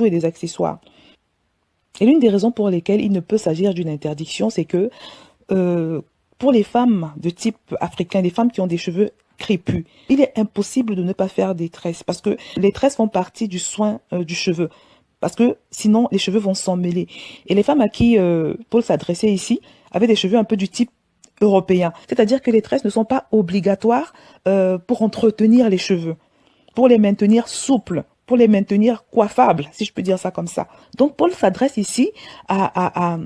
bijoux et des accessoires. Et l'une des raisons pour lesquelles il ne peut s'agir d'une interdiction, c'est que pour les femmes de type africain, les femmes qui ont des cheveux crépus, il est impossible de ne pas faire des tresses parce que les tresses font partie du soin du cheveu. Parce que sinon, les cheveux vont s'emmêler. Et les femmes à qui Paul s'adressait ici avaient des cheveux un peu du type européen. C'est-à-dire que les tresses ne sont pas obligatoires pour entretenir les cheveux, pour les maintenir souples, pour les maintenir coiffables, si je peux dire ça comme ça. Donc, Paul s'adresse ici à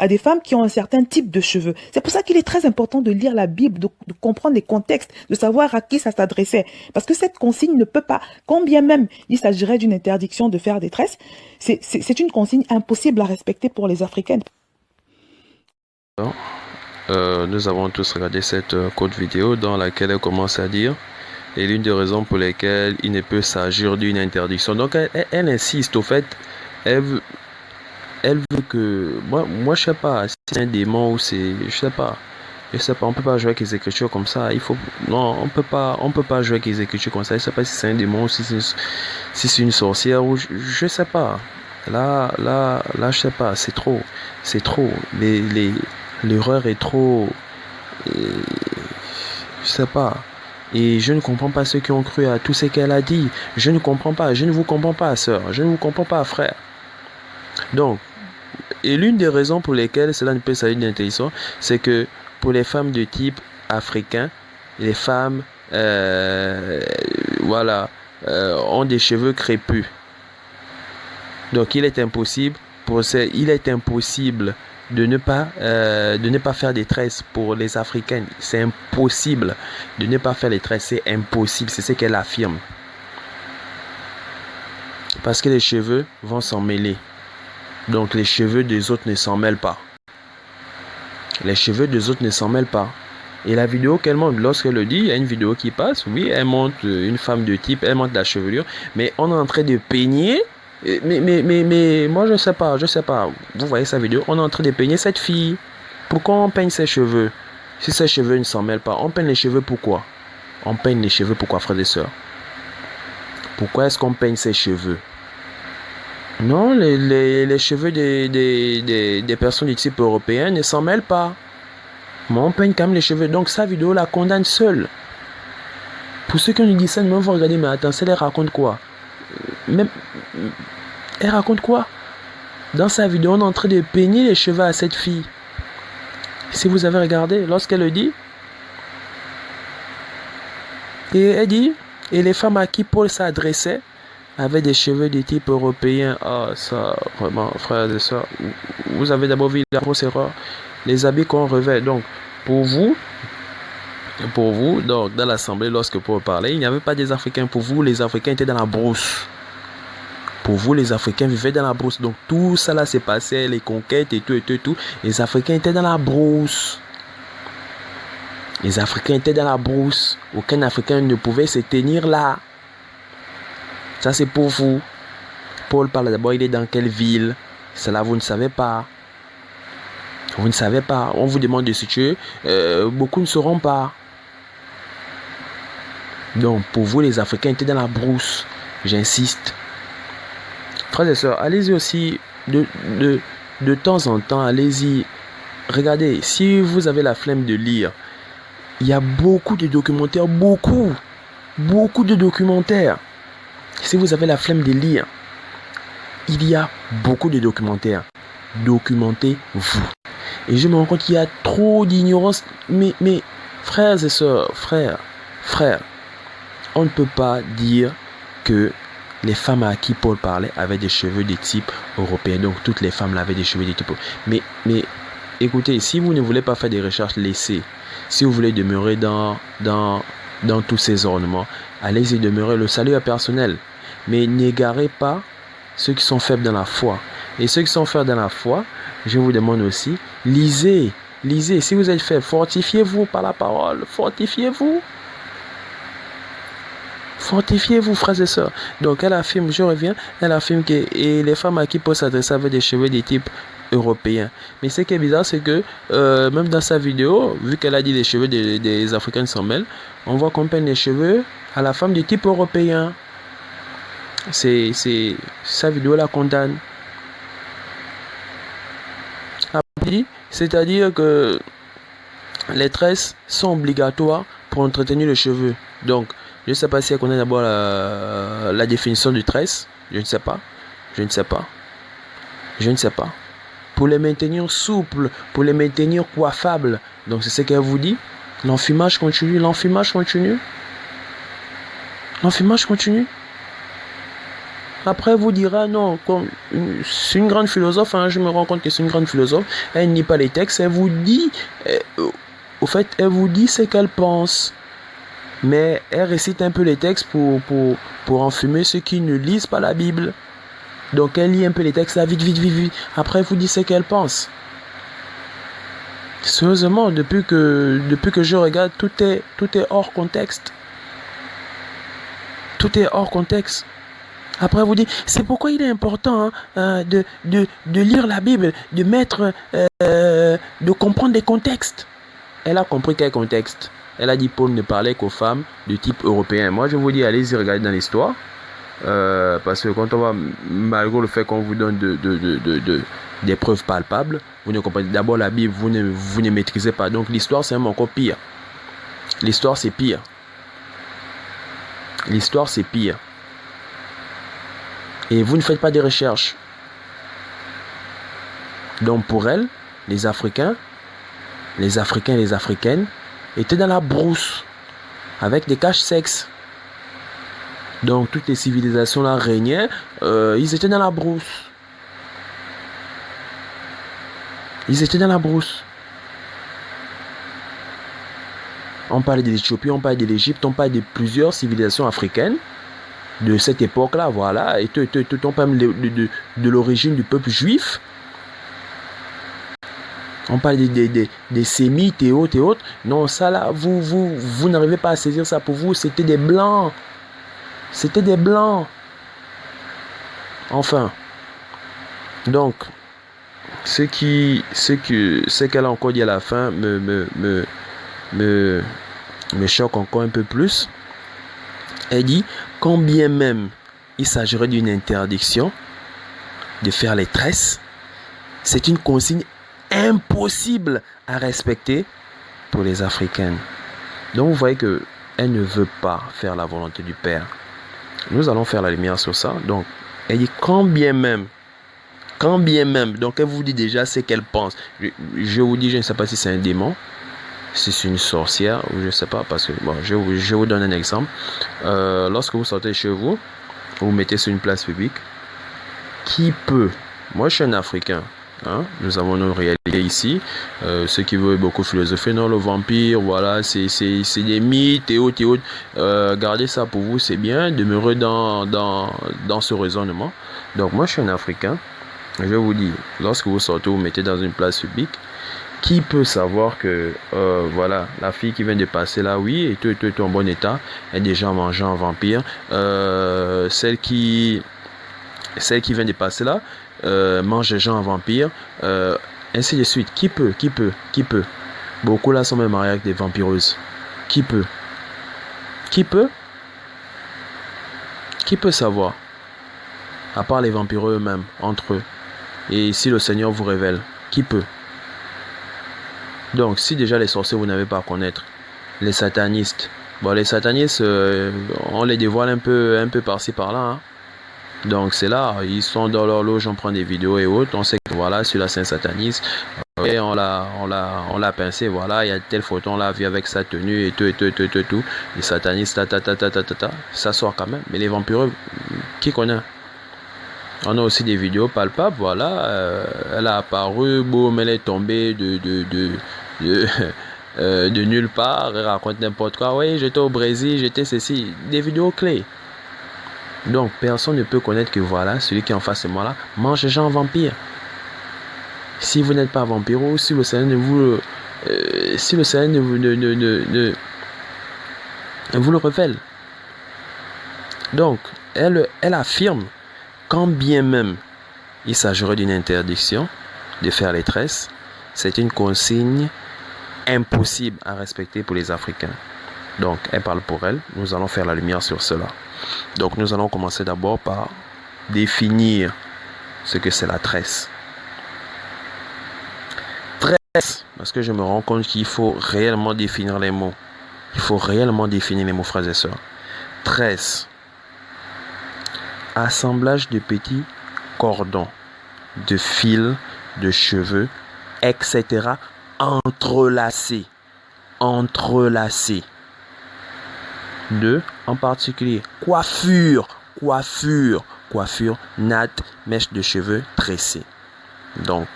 des femmes qui ont un certain type de cheveux. C'est pour ça qu'il est très important de lire la Bible, de comprendre les contextes, de savoir à qui ça s'adressait. Parce que cette consigne ne peut pas, quand bien même il s'agirait d'une interdiction de faire des tresses, c'est une consigne impossible à respecter pour les Africaines. Nous avons tous regardé cette courte vidéo dans laquelle elle commence à dire et l'une des raisons pour lesquelles il ne peut s'agir d'une interdiction. Donc elle insiste au fait, elle veut que moi je sais pas si c'est un démon ou c'est je sais pas, on peut pas jouer avec les écritures comme ça. On peut pas jouer avec les écritures comme ça. Je sais pas si c'est un démon ou si c'est une sorcière ou je sais pas. Là je sais pas, c'est trop l'erreur est trop je sais pas. Et je ne comprends pas ceux qui ont cru à tout ce qu'elle a dit. Je ne comprends pas, je ne vous comprends pas, sœur, je ne vous comprends pas, frère. Donc, et l'une des raisons pour lesquelles cela ne peut s'agir d'interdiction, c'est que pour les femmes de type africain, les femmes ont des cheveux crépus. Donc il est impossible de ne pas faire des tresses pour les africaines. C'est impossible de ne pas faire les tresses, c'est impossible, c'est ce qu'elle affirme. Parce que les cheveux vont s'en mêler. Donc les cheveux des autres ne s'en mêlent pas. Les cheveux des autres ne s'en mêlent pas. Et la vidéo qu'elle montre, lorsqu'elle le dit, il y a une vidéo qui passe, oui, elle montre une femme de type, elle montre la chevelure, mais on est en train de peigner. Mais moi je sais pas. Vous voyez sa vidéo, on est en train de peigner cette fille. Pourquoi on peigne ses cheveux? Si ses cheveux ne s'en mêlent pas, on peigne les cheveux pourquoi? On peigne les cheveux pourquoi, frères et sœurs? Pourquoi est-ce qu'on peigne ses cheveux? Non, les cheveux des personnes du type européen ne s'en mêlent pas. Mais on peigne quand même les cheveux. Donc sa vidéo la condamne seule. Pour ceux qui nous disent ça, nous vont regarder, mais attends, elle raconte quoi? Même, elle raconte quoi? Dans sa vidéo, on est en train de peigner les cheveux à cette fille. Si vous avez regardé, lorsqu'elle le dit, et elle dit, et les femmes à qui Paul s'adressait avaient des cheveux de type européen. Ah, ça, vraiment, frères et sœurs, vous avez d'abord vu la grosse erreur. Les habits qu'on revêt. Donc, pour vous, donc, dans l'assemblée, lorsque Paul parlait, il n'y avait pas des Africains. Pour vous, les Africains étaient dans la brousse. Pour vous, les Africains vivaient dans la brousse. Donc, tout ça là s'est passé, les conquêtes et tout. Les Africains étaient dans la brousse. Les Africains étaient dans la brousse. Aucun Africain ne pouvait se tenir là. Ça, c'est pour vous. Paul parle d'abord, il est dans quelle ville? Cela, vous ne savez pas. Vous ne savez pas. On vous demande de situer. Beaucoup ne sauront pas. Donc, pour vous, les Africains étaient dans la brousse. J'insiste. Frères et sœurs, allez-y aussi de temps en temps. Allez-y. Regardez, si vous avez la flemme de lire, il y a beaucoup de documentaires. Beaucoup de documentaires. Si vous avez la flemme de lire, il y a beaucoup de documentaires. Documentez-vous. Et je me rends compte qu'il y a trop d'ignorance. Mais frères et sœurs, frères, on ne peut pas dire que les femmes à qui Paul parlait avaient des cheveux de type européen. Donc toutes les femmes avaient des cheveux de type européen. Mais écoutez, si vous ne voulez pas faire des recherches, laissez. Si vous voulez demeurer dans tous ces ornements, allez-y demeurer. Le salut est personnel. Mais n'égarez pas ceux qui sont faibles dans la foi. Et ceux qui sont faibles dans la foi, je vous demande aussi, lisez. Si vous êtes faible, fortifiez-vous par la parole. Fortifiez-vous, frères et sœurs. Donc elle affirme, je reviens, elle affirme que les femmes à qui Paul s'adressait avaient des cheveux de type européen. Mais ce qui est bizarre, c'est que même dans sa vidéo, vu qu'elle a dit les cheveux des Africains s'en mêlent, on voit qu'on peigne les cheveux à la femme de type européen. Sa vidéo la condamne. C'est-à-dire que les tresses sont obligatoires pour entretenir le cheveu. Donc, je ne sais pas si elle connaît d'abord la définition du tresse. Je ne sais pas. Pour les maintenir souples, pour les maintenir coiffables. Donc, c'est ce qu'elle vous dit. L'enfumage continue. Après, elle vous dira, non, c'est une grande philosophe, hein, je me rends compte que c'est une grande philosophe. Elle nie pas les textes, elle vous dit, elle vous dit ce qu'elle pense. Mais elle récite un peu les textes pour enfumer ceux qui ne lisent pas la Bible. Donc, elle lit un peu les textes là, vite. Après, elle vous dit ce qu'elle pense. Sérieusement, depuis que je regarde, tout est hors contexte. Après, vous dites, c'est pourquoi il est important de lire la Bible, de comprendre les contextes. Elle a compris quel contexte. Elle a dit Paul ne parlait qu'aux femmes de type européen. Moi, je vous dis, allez-y regarder dans l'histoire. Parce que quand on va, malgré le fait qu'on vous donne des preuves palpables, vous ne comprenez d'abord la Bible, vous ne maîtrisez pas. Donc l'histoire, c'est même encore pire. L'histoire, c'est pire. Et vous ne faites pas de recherches. Donc pour elle, les Africains et les Africaines étaient dans la brousse avec des caches-sexes. Donc toutes les civilisations là régnaient, ils étaient dans la brousse. On parle de l'Éthiopie, on parle de l'Égypte, on parle de plusieurs civilisations africaines de cette époque-là, voilà, et on parle de l'origine du peuple juif. On parle des sémites et autres. Non, ça là, vous n'arrivez pas à saisir ça. Pour vous, c'était des blancs. Enfin. Donc, ce qu'elle a encore dit à la fin me choque encore un peu plus. Elle dit, quand bien même il s'agirait d'une interdiction de faire les tresses, c'est une consigne impossible à respecter pour les Africaines. Donc vous voyez que elle ne veut pas faire la volonté du Père. Nous allons faire la lumière sur ça. Donc elle dit quand bien même, donc elle vous dit déjà ce qu'elle pense. Je vous dis, je ne sais pas si c'est un démon, si c'est une sorcière ou je ne sais pas, parce que bon, je vous donne un exemple. Lorsque vous sortez chez vous, vous mettez sur une place publique, qui peut, moi je suis un Africain, hein, nous avons nos réalités ici, ceux qui veulent beaucoup philosopher, non, le vampire, voilà, c'est des mythes et autres. Gardez ça pour vous, c'est bien, demeurez dans ce raisonnement. Donc moi je suis un Africain, je vous dis, lorsque vous sortez, vous mettez dans une place publique, qui peut savoir que voilà, la fille qui vient de passer là, oui, et tout est en bon état, est déjà mangée en vampire. Celle qui vient de passer là mange des gens en vampire, ainsi de suite. Qui peut? Beaucoup là sont même mariés avec des vampireuses. Qui peut savoir? À part les vampireux eux-mêmes, entre eux. Et si le Seigneur vous révèle, qui peut? Donc, si déjà les sorciers, vous n'avez pas à connaître, les satanistes, bon, les satanistes, on les dévoile un peu par-ci par-là, hein. Donc, c'est là, ils sont dans leur loge, on prend des vidéos et autres, on sait que voilà, celui-là c'est un sataniste, et on l'a pincé, voilà, il y a telle photo, on l'a vu avec sa tenue et tout, les satanistes, ça sort quand même, mais les vampireux, qui connaît? On a aussi des vidéos palpables, voilà, elle a apparu, boum, elle est tombée de nulle part, elle raconte n'importe quoi, oui, j'étais au Brésil, j'étais ceci, des vidéos clés. Donc, personne ne peut connaître que voilà, celui qui est en face de moi là, mange les gens vampires. Si vous n'êtes pas vampire, ou si le Seigneur ne vous, vous le révèle. Donc, elle affirme, quand bien même il s'agirait d'une interdiction de faire les tresses, c'est une consigne impossible à respecter pour les Africains. Donc, elle parle pour elle. Nous allons faire la lumière sur cela. Donc, nous allons commencer d'abord par définir ce que c'est la tresse. Tresse, parce que je me rends compte qu'il faut réellement définir les mots. Il faut réellement définir les mots, frères et sœurs. Tresse. Assemblage de petits cordons, de fils, de cheveux, etc. entrelacés. Entrelacés. 2. En particulier, coiffure. Coiffure. Coiffure, natte, mèche de cheveux tressée. Donc,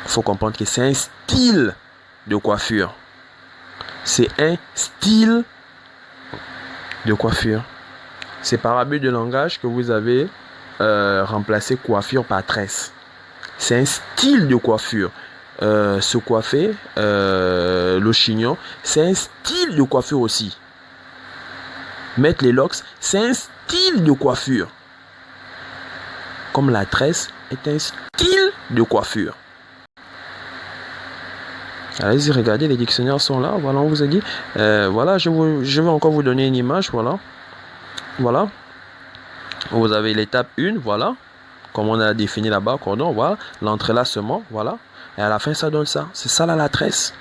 il faut comprendre que c'est un style de coiffure. C'est un style de coiffure. C'est par abus de langage que vous avez remplacé coiffure par tresse. C'est un style de coiffure. Se coiffer, le chignon, c'est un style de coiffure aussi. Mettre les locks, c'est un style de coiffure. Comme la tresse est un style de coiffure. Allez-y, regardez, les dictionnaires sont là. Voilà, on vous a dit. Voilà, je vais encore vous donner une image. Voilà. Voilà. Vous avez l'étape 1. Voilà. Comme on a défini là-bas, cordon. Voilà. L'entrelacement. Voilà. Et à la fin, ça donne ça. C'est ça là, la tresse.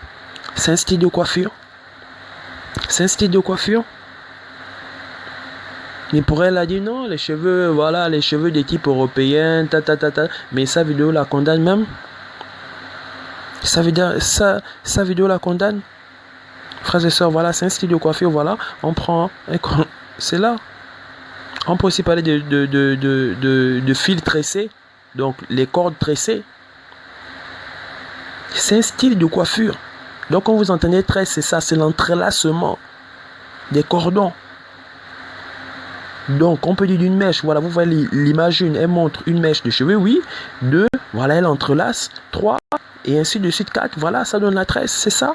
C'est un style de coiffure. C'est un style de coiffure. Mais pour elle, a dit non, les cheveux, voilà, les cheveux des types européens, Mais sa vidéo la condamne même. Sa vidéo la condamne. Frères et sœurs, voilà, c'est un style de coiffure, voilà. On prend, c'est là. On peut aussi parler de fils tressés, donc les cordes tressées. C'est un style de coiffure. Donc quand vous entendez tresse, c'est ça, c'est l'entrelacement des cordons. Donc, on peut dire d'une mèche. Voilà, vous voyez l'image 1, elle montre une mèche de cheveux, oui. 2, voilà, elle entrelace. 3, et ainsi de suite. 4, voilà, ça donne la tresse, c'est ça.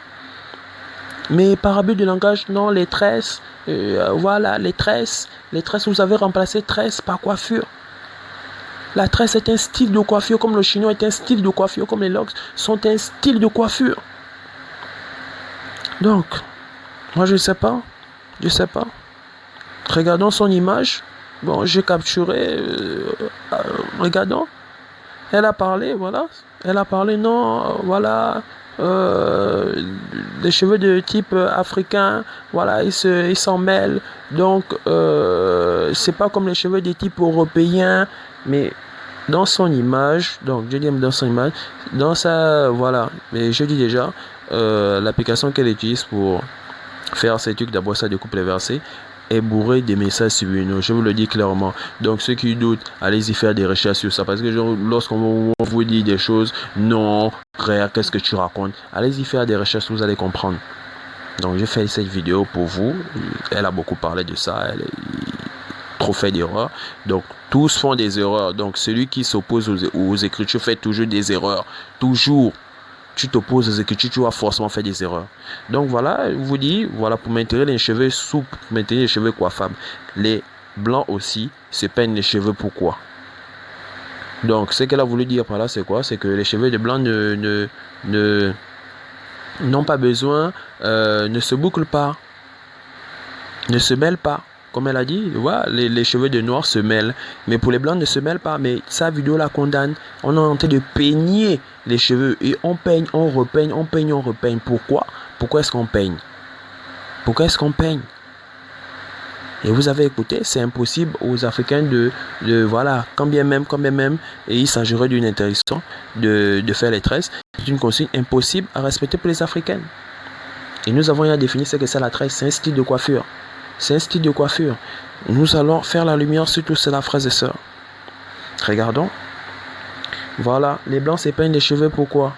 Mais par abus de langage, non, les tresses, voilà, les tresses, vous avez remplacé tresse par coiffure. La tresse est un style de coiffure, comme le chignon est un style de coiffure, comme les locks sont un style de coiffure. Donc, moi, je ne sais pas. Regardons son image. Bon, j'ai capturé. Regardons. Elle a parlé, voilà. Elle a parlé, non, voilà. Des cheveux de type africain, voilà, ils s'en mêlent. Donc, c'est pas comme les cheveux des types européens, mais dans son image, donc je dis dans son image, dans sa, voilà. Mais je dis déjà, l'application qu'elle utilise pour faire ces trucs, d'abord ça découpe les versets, est bourré de messages subliminaux. Je vous le dis clairement. Donc ceux qui doutent, allez-y faire des recherches sur ça. Parce que lorsqu'on vous dit des choses, non, frère, qu'est-ce que tu racontes? Allez-y faire des recherches, vous allez comprendre. Donc j'ai fait cette vidéo pour vous. Elle a beaucoup parlé de ça. Elle a trop fait d'erreurs. Donc tous font des erreurs. Donc celui qui s'oppose aux écritures fait toujours des erreurs. Toujours. Tu t'opposes aux écritures, tu vas forcément faire des erreurs. Donc voilà, je vous dis, voilà, pour maintenir les cheveux souples, pour maintenir les cheveux coiffables, les blancs aussi se peignent les cheveux. Pourquoi? Donc ce qu'elle a voulu dire par là, c'est quoi? C'est que les cheveux de blanc n'ont pas besoin, ne se bouclent pas, ne se mêlent pas. Comme elle a dit, voilà, les cheveux de noir se mêlent. Mais pour les blancs, ne se mêlent pas. Mais sa vidéo la condamne. On est en train de peigner les cheveux. Et on peigne, on repeigne, on peigne, on repeigne. Pourquoi? Pourquoi est-ce qu'on peigne? Pourquoi est-ce qu'on peigne? Et vous avez écouté, c'est impossible aux Africains de voilà, quand bien même, et il s'agirait d'une interdiction de faire les tresses. C'est une consigne impossible à respecter pour les Africains. Et nous avons déjà défini ce que c'est la tresse. C'est un style de coiffure. C'est un style de coiffure. Nous allons faire la lumière sur tout cela, frères et sœurs. Regardons. Voilà, les blancs se peignent les cheveux, pourquoi?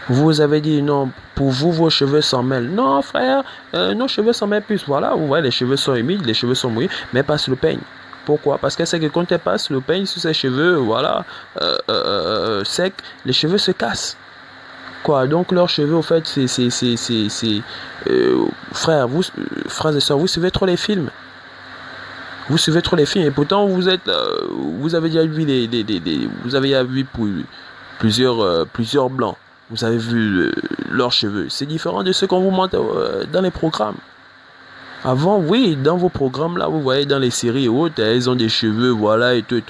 Vous avez dit non, pour vous, vos cheveux s'en mêlent. Non, frère, nos cheveux s'en mêlent plus. Voilà, vous voyez, les cheveux sont humides, les cheveux sont mouillés, mais pas sur le peigne. Pourquoi? Parce que c'est que quand elle passe le peigne sur ses cheveux, voilà, secs, les cheveux se cassent. Quoi, donc leurs cheveux, au fait, frères et sœurs, vous suivez trop les films. Vous suivez trop les films et pourtant vous avez déjà vu vous avez déjà vu plusieurs blancs. vous avez vu leurs cheveux. C'est différent de ce qu'on vous montre dans les programmes. Avant, oui, dans vos programmes, là, vous voyez dans les séries et autres, elles ont des cheveux, voilà, et tout.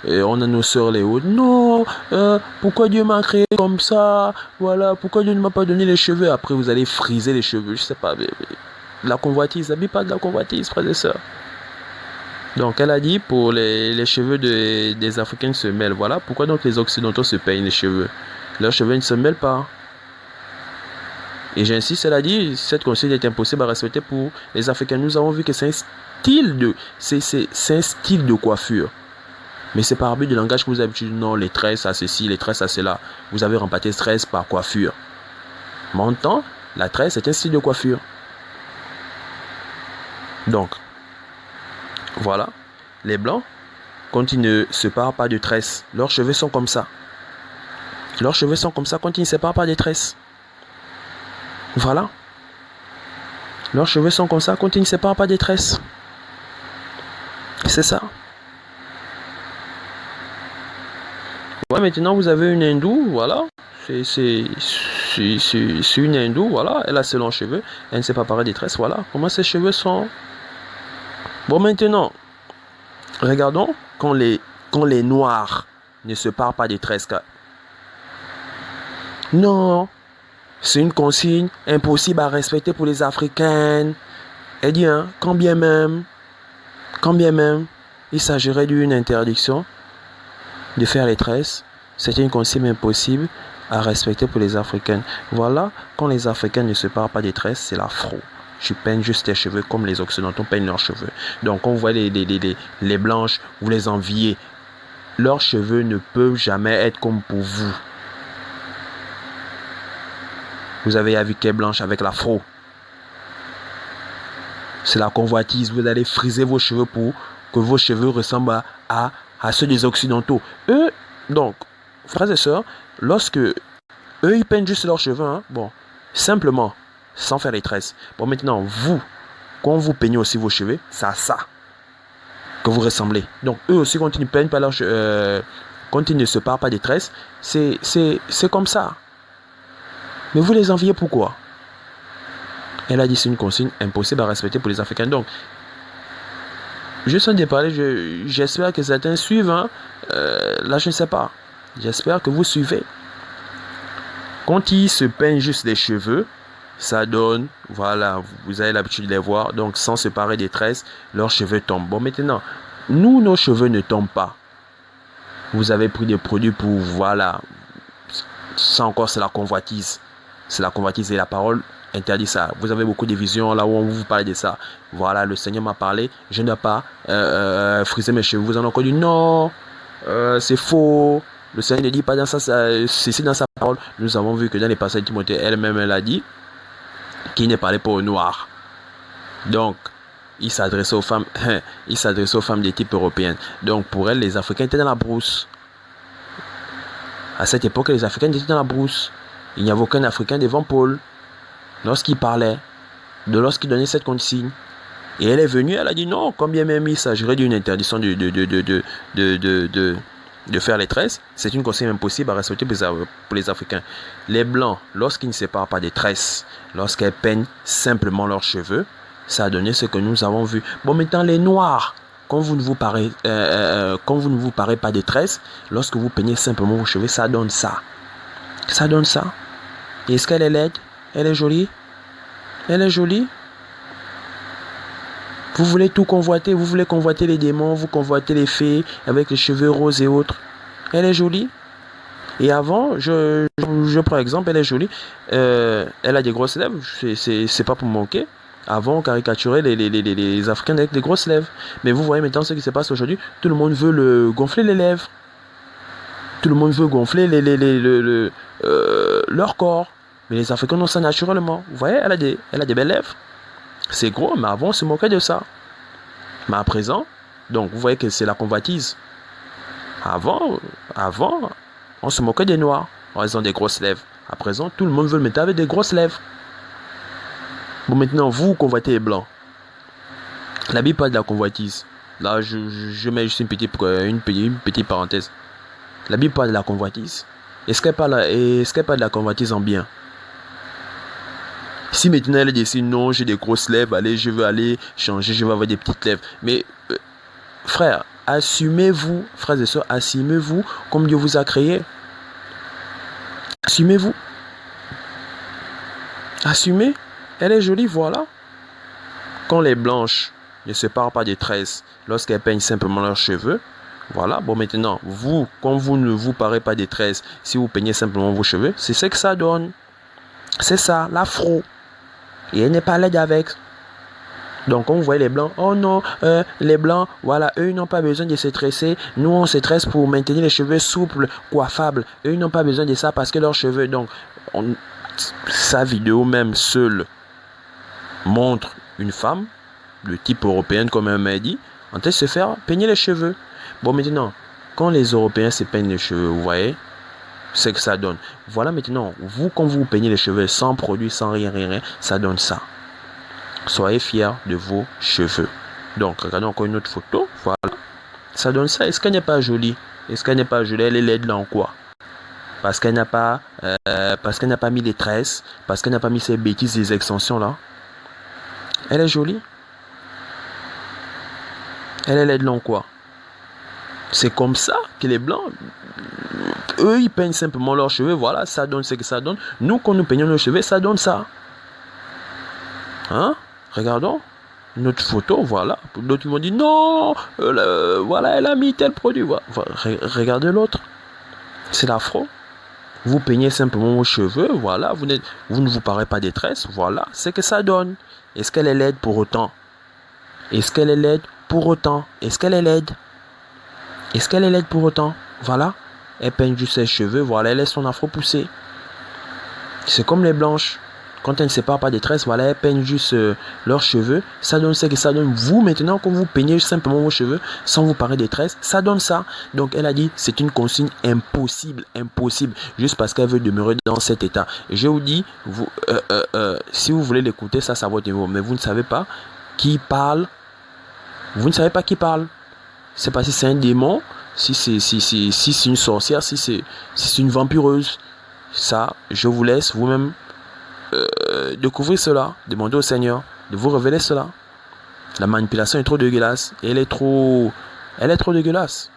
Et on a nos sœurs, les autres. Non, pourquoi Dieu m'a créé comme ça? Voilà, pourquoi Dieu ne m'a pas donné les cheveux? Après, vous allez friser les cheveux, je sais pas. La convoitise, n'habille pas de la convoitise, frères et sœurs. Donc, elle a dit, pour les cheveux des Africains se mêlent. Voilà, pourquoi donc les Occidentaux se peignent les cheveux? Leurs cheveux ne se mêlent pas. Et j'insiste, elle a dit, cette consigne est impossible à respecter pour les Africains. Nous avons vu que c'est un style de coiffure. Mais c'est par but de langage que vous avez utilisé. Non, les tresses à ceci, les tresses à cela. Vous avez remplacé tresse par coiffure. Maintenant, la tresse est un style de coiffure. Donc, voilà. Les Blancs, quand ils ne se parlent pas de tresses, leurs cheveux sont comme ça. Leurs cheveux sont comme ça quand ils ne se parlent pas des tresses. Voilà. Leurs cheveux sont comme ça quand ils ne séparent pas des tresses. C'est ça. Ouais, maintenant vous avez une hindoue, voilà. C'est une hindoue, voilà. Elle a ses longs cheveux. Elle ne sait pas parer des tresses, voilà. Comment ses cheveux sont. Bon, maintenant, regardons quand les noirs ne se parlent pas des tresses. Non. C'est une consigne impossible à respecter pour les Africaines. Elle dit, hein, quand bien même, il s'agirait d'une interdiction de faire les tresses. C'est une consigne impossible à respecter pour les Africaines. Voilà, quand les Africains ne se parlent pas des tresses, c'est l'afro. Tu peignes juste tes cheveux comme les Occidentaux peignent leurs cheveux. Donc, quand vous voyez les blanches, vous les enviez. Leurs cheveux ne peuvent jamais être comme pour vous. Vous avez Aviquet blanche avec l'afro. C'est la convoitise. Vous allez friser vos cheveux pour que vos cheveux ressemblent à ceux des Occidentaux. Eux, donc, frères et sœurs, lorsque eux, ils peignent juste leurs cheveux, hein, bon, simplement, sans faire les tresses. Bon, maintenant, vous, quand vous peignez aussi vos cheveux, c'est à ça que vous ressemblez. Donc, eux aussi, quand ils ne peignent pas leurs cheveux, quand ils ne se parlent pas des tresses, c'est comme ça. Mais vous les enviez pourquoi? Elle a dit c'est une consigne impossible à respecter pour les Africains. Donc, juste en déparler, j'espère que certains suivent. Hein. Là, je ne sais pas. J'espère que vous suivez. Quand ils se peignent juste les cheveux, ça donne, voilà, vous avez l'habitude de les voir. Donc, sans se parer des tresses, leurs cheveux tombent. Bon, maintenant, nous, nos cheveux ne tombent pas. Vous avez pris des produits pour, voilà, ça encore, c'est la convoitise. C'est la convoitise et la parole interdit ça. Vous avez beaucoup de visions là où on vous parle de ça. Voilà, le Seigneur m'a parlé. Je ne dois pas friser mes cheveux. Vous en avez encore dit non, c'est faux. Le Seigneur ne dit pas dans ça, c'est dans sa parole. Nous avons vu que dans les passages de Timothée, elle-même, elle a dit qu'il ne parlait pas aux Noirs. Donc, il s'adressait aux femmes, des types européennes. Donc, pour elle, les Africains étaient dans la brousse. À cette époque, les Africains étaient dans la brousse. Il n'y avait aucun Africain devant Paul lorsqu'il parlait, lorsqu'il donnait cette consigne. Et elle est venue, elle a dit non, combien même il s'agirait d'une interdiction de faire les tresses, c'est une consigne impossible à respecter pour les Africains. Les Blancs, lorsqu'ils ne séparent pas des tresses, lorsqu'elles peignent simplement leurs cheveux, ça a donné ce que nous avons vu. Bon, maintenant, les Noirs, quand vous ne vous parez pas des tresses, lorsque vous peignez simplement vos cheveux, ça donne ça. Ça donne ça. Et est-ce qu'elle est laide? Elle est jolie? Elle est jolie? Vous voulez tout convoiter? Vous voulez convoiter les démons? Vous convoitez les fées avec les cheveux roses et autres? Elle est jolie? Et avant, je prends exemple, elle est jolie. Elle a des grosses lèvres. C'est pas pour me moquer. Avant, on caricaturait les Africains avec des grosses lèvres. Mais vous voyez maintenant ce qui se passe aujourd'hui. Tout le monde veut gonfler les lèvres. Tout le monde veut gonfler leur corps. Mais les Africains ont ça naturellement. Vous voyez, elle a des belles lèvres. C'est gros, mais avant, on se moquait de ça. Mais à présent, donc, vous voyez que c'est la convoitise. Avant, on se moquait des Noirs. Ils ont des grosses lèvres. À présent, tout le monde veut le mettre avec des grosses lèvres. Bon, maintenant, vous convoitez les Blancs. La Bible parle de la convoitise. Là, je mets juste une petite parenthèse. La Bible parle de la convoitise. Est-ce qu'elle parle de la convoitise en bien? Si maintenant elle décide, non, j'ai des grosses lèvres, allez, je veux aller changer, je veux avoir des petites lèvres. Mais, frère, assumez-vous, frères et sœurs, assumez-vous comme Dieu vous a créé. Assumez-vous. Assumez. Elle est jolie, voilà. Quand les blanches ne se parlent pas des tresses, lorsqu'elles peignent simplement leurs cheveux, voilà. Bon, maintenant, vous, quand vous ne vous parlez pas des tresses, si vous peignez simplement vos cheveux, c'est ce que ça donne. C'est ça, l'afro. Et elle n'est pas laide avec. Donc, on voit les blancs. Oh non, les blancs, voilà, eux, ils n'ont pas besoin de se tresser. Nous, on se tresse pour maintenir les cheveux souples, coiffables. Eux, ils n'ont pas besoin de ça parce que leurs cheveux, donc, sa vidéo même seule montre une femme, de type européenne, comme elle m'a dit, en train de se faire peigner les cheveux. Bon, maintenant, quand les Européens se peignent les cheveux, vous voyez, c'est que ça donne. Voilà maintenant, vous, quand vous peignez les cheveux sans produit, sans rien, ça donne ça. Soyez fiers de vos cheveux. Donc, regardons encore une autre photo. Voilà. Ça donne ça. Est-ce qu'elle n'est pas jolie? Est-ce qu'elle n'est pas jolie? Elle est laide là en quoi? Parce qu'elle n'a pas mis les tresses, parce qu'elle n'a pas mis ces bêtises, les extensions là. Elle est jolie. Elle est laide là en quoi? C'est comme ça que les blancs, eux, ils peignent simplement leurs cheveux. Voilà, ça donne ce que ça donne. Nous, quand nous peignons nos cheveux, ça donne ça. Hein? Regardons. Une autre photo, voilà. D'autres m'ont dit non, voilà, elle a mis tel produit. Voilà. Regardez l'autre. C'est l'afro. Vous peignez simplement vos cheveux, voilà. Vous ne vous parlez pas des tresses, voilà. C'est que ça donne. Est-ce qu'elle est laide pour autant? Est-ce qu'elle est laide pour autant? Est-ce qu'elle est laide? Est-ce qu'elle est laide pour autant? Voilà. Elle peigne juste ses cheveux, voilà. Elle laisse son afro pousser. C'est comme les blanches. Quand elles ne se parlent pas des tresses, voilà, elles peignent juste leurs cheveux. Ça donne ce que ça donne. Vous, maintenant, quand vous peignez simplement vos cheveux, sans vous parler des tresses, ça donne ça. Donc, elle a dit, c'est une consigne impossible, impossible, juste parce qu'elle veut demeurer dans cet état. Et je vous dis, vous, si vous voulez l'écouter, ça va être niveau. Mais vous ne savez pas qui parle. Vous ne savez pas qui parle. C'est pas si c'est un démon, si c'est une sorcière, si c'est une vampireuse. Ça, je vous laisse vous-même découvrir cela, demandez au Seigneur de vous révéler cela. La manipulation est trop dégueulasse. Elle est trop dégueulasse.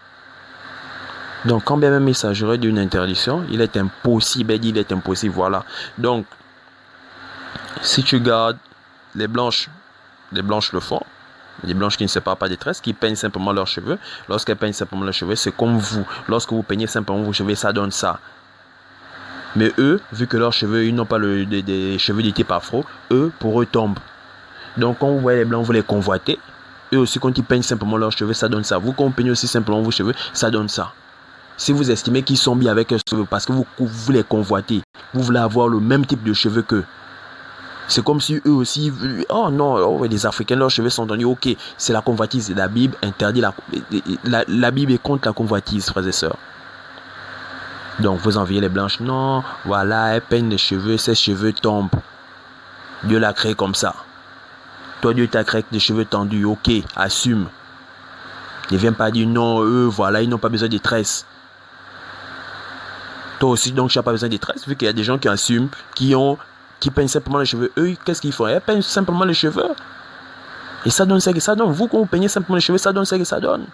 Donc, quand bien même il s'agirait d'une interdiction, il est impossible, il est impossible, voilà. Donc, si tu gardes les blanches le font. Les blanches qui ne se parlent pas des tresses, qui peignent simplement leurs cheveux. Lorsqu'elles peignent simplement leurs cheveux, c'est comme vous. Lorsque vous peignez simplement vos cheveux, ça donne ça. Mais eux, vu que leurs cheveux, ils n'ont pas des cheveux de type afro, eux, pour eux, tombent. Donc, quand vous voyez les blancs, vous les convoitez. Eux aussi, quand ils peignent simplement leurs cheveux, ça donne ça. Vous, quand vous peignez aussi simplement vos cheveux, ça donne ça. Si vous estimez qu'ils sont bien avec leurs cheveux, parce que vous les convoitez, vous voulez avoir le même type de cheveux qu'eux. C'est comme si eux aussi, oh non, les Africains, leurs cheveux sont donnés, ok, c'est la convoitise. La Bible interdit la Bible est contre la convoitise, frères et sœurs. Donc, vous enviez les blanches. Non, voilà, elle peigne les cheveux, ses cheveux tombent. Dieu l'a créé comme ça. Toi, Dieu t'a créé avec des cheveux tendus. Ok, assume. Ne viens pas dire non, eux, voilà, ils n'ont pas besoin de tresses. Toi aussi, donc, tu n'as pas besoin de tresses, vu qu'il y a des gens qui assument, qui peignent simplement les cheveux. Eux, qu'est-ce qu'ils font? Ils peignent simplement les cheveux. Et ça donne ce que ça donne. Vous, quand vous peignez simplement les cheveux, ça donne ce que ça donne.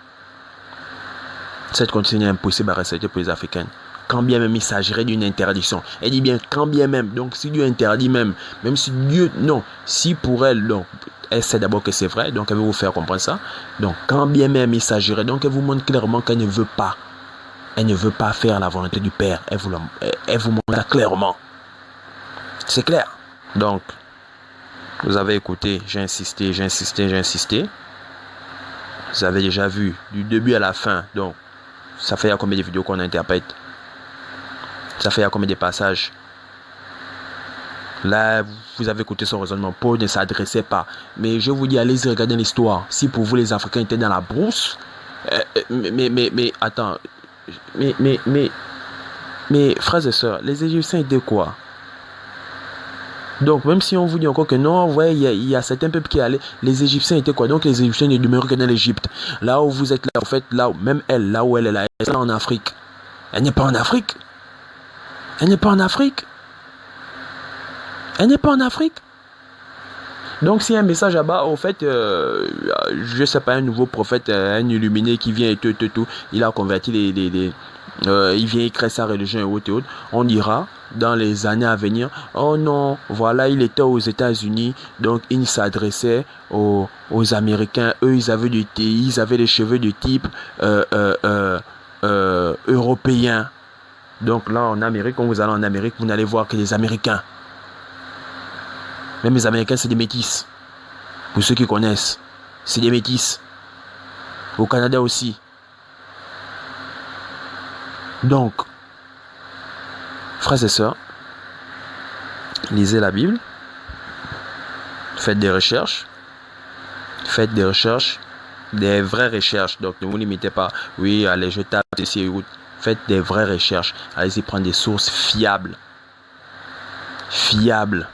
Cette condition est impossible à respecter pour les Africains. Quand bien même il s'agirait d'une interdiction. Elle dit bien quand bien même. Donc si Dieu interdit même si Dieu, non, si pour elle, donc, elle sait d'abord que c'est vrai, donc elle veut vous faire comprendre ça. Donc quand bien même il s'agirait, donc elle vous montre clairement qu'elle ne veut pas. Elle ne veut pas faire la volonté du Père. Elle vous montre ça clairement. C'est clair. Donc, vous avez écouté, j'ai insisté. Vous avez déjà vu du début à la fin. Donc, ça fait combien de vidéos qu'on interprète? Ça fait combien de passages? Là, vous avez écouté son raisonnement. Paul ne s'adressait pas. Mais je vous dis, allez-y regarder l'histoire. Si pour vous, les Africains étaient dans la brousse, attends. Mais, frères et sœurs, les Égyptiens étaient quoi? Donc, même si on vous dit encore que non, ouais, il y a certains peuples qui allaient, les Égyptiens étaient quoi? Donc, les Égyptiens ne demeurent que dans l'Égypte. Là où vous êtes là, en fait, là où, même elle, là où elle est là en Afrique. Elle n'est pas en Afrique. Elle n'est pas en Afrique. Elle n'est pas en Afrique. Donc s'il y a un message là-bas, au fait, je sais pas, un nouveau prophète, un illuminé qui vient et tout, il a converti il vient écrire sa religion et autres, on dira dans les années à venir, oh non, voilà, il était aux États-Unis, donc il s'adressait aux Américains, eux ils avaient les cheveux du type européen. Donc là en Amérique, quand vous allez en Amérique, vous n'allez voir que les Américains. Même les Américains, c'est des métis. Pour ceux qui connaissent, c'est des métis. Au Canada aussi. Donc, frères et sœurs, lisez la Bible. Faites des recherches. Faites des recherches. Des vraies recherches. Donc, ne vous limitez pas. Oui, allez, je tape ici. Faites des vraies recherches. Allez-y prendre des sources fiables. Fiables.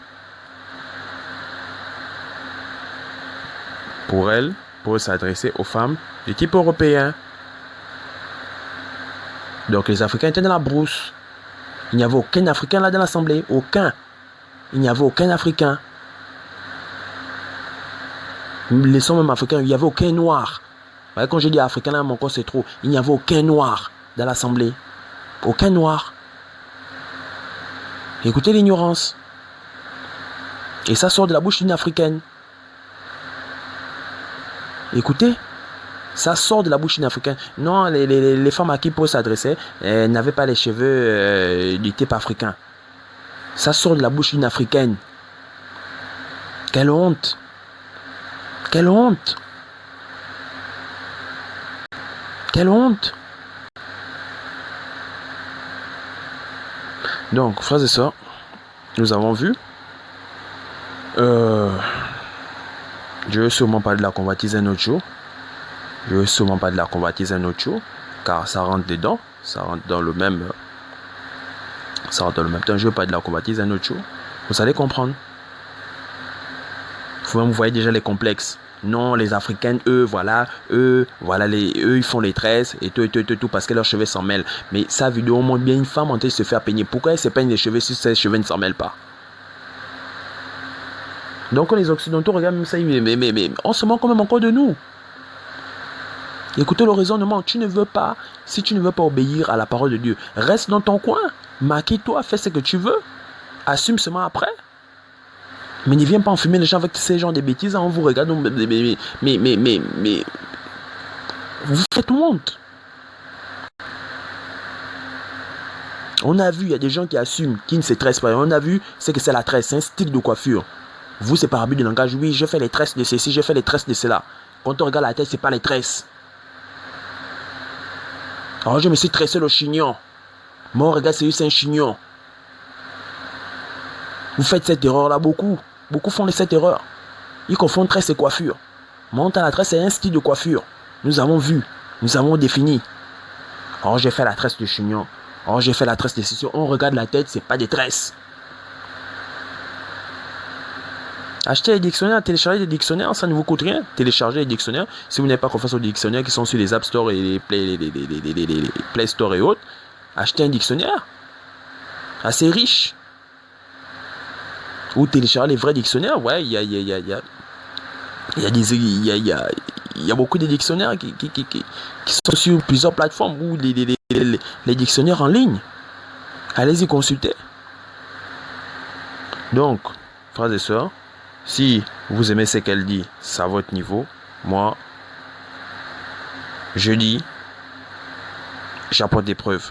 Pour s'adresser aux femmes de type européen. Donc les Africains étaient dans la brousse. Il n'y avait aucun Africain là dans l'assemblée. Aucun. Il n'y avait aucun Africain. Les sons même africains, il n'y avait aucun noir. Quand je dis Africain là, mon corps c'est trop. Il n'y avait aucun noir dans l'assemblée. Aucun noir. Écoutez l'ignorance. Et ça sort de la bouche d'une Africaine. Écoutez, ça sort de la bouche d'une Africaine. Non, les femmes à qui Paul s'adressait n'avaient pas les cheveux du type africain. Ça sort de la bouche d'une Africaine. Quelle honte! Quelle honte! Quelle honte! Donc, frères et sœurs, nous avons vu. Je vais sûrement parler de la convoitise un autre jour. Car ça rentre dedans. Ça rentre dans le même temps. Je vais parler de la convoitise un autre jour. Vous allez comprendre. Vous voyez déjà les complexes. Non, les Africaines, eux, ils font les tresses et tout, parce que leurs cheveux s'en mêlent. Mais sa vidéo montre bien une femme en train de se faire peigner. Pourquoi elle se peigne les cheveux si ses cheveux ne s'en mêlent pas? Donc quand les Occidentaux regardent ça, mais on se moque quand même encore de nous. Écoutez le raisonnement, si tu ne veux pas obéir à la parole de Dieu, reste dans ton coin, maquille-toi, fais ce que tu veux, assume seulement après. Mais ne viens pas enfumer les gens avec ces genres de bêtises, on vous regarde, mais vous faites honte. On a vu, il y a des gens qui assument, qui ne se tressent pas. On a vu, c'est que c'est la tresse, c'est un style de coiffure. Vous, c'est par abus de langage. Oui, je fais les tresses de ceci, je fais les tresses de cela. Quand on regarde la tête, c'est pas les tresses. Alors, je me suis tressé le chignon. Mon regard, c'est juste un chignon. Vous faites cette erreur-là, beaucoup. Beaucoup font cette erreur. Ils confondent tresse et coiffure. Monte à la tresse, c'est un style de coiffure. Nous avons vu. Nous avons défini. Alors, j'ai fait la tresse de chignon. Alors, j'ai fait la tresse de ceci. On regarde la tête, c'est pas des tresses. Achetez des dictionnaires, téléchargez des dictionnaires, ça ne vous coûte rien. Téléchargez les dictionnaires. Si vous n'avez pas confiance aux dictionnaires qui sont sur les App Store et les Play Store et autres, achetez un dictionnaire assez riche. Ou téléchargez les vrais dictionnaires. Ouais, il y a beaucoup de dictionnaires qui sont sur plusieurs plateformes ou les dictionnaires en ligne. Allez-y consulter. Donc, frères et sœurs, si vous aimez ce qu'elle dit, c'est à votre niveau. Moi, je dis, j'apporte des preuves.